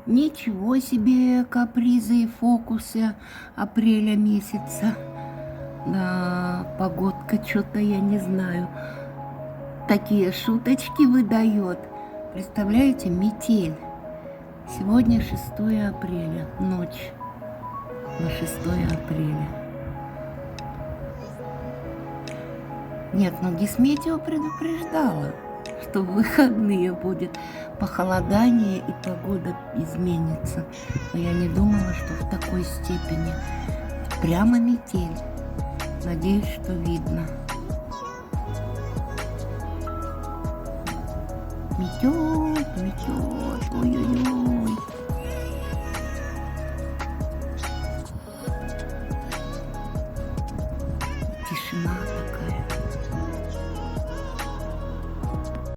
Ничего себе капризы и фокусы апреля месяца. Да, погодка, что-то я не знаю. Такие шуточки выдает. Представляете, метель. Сегодня 6 апреля, ночь на 6 апреля. Нет, ну Гисметео предупреждала, что в выходные будет похолодание и погода изменится. Но я не думала, что в такой степени. Прямо метель. Надеюсь, что видно. Метет, метет, ой-ой-ой.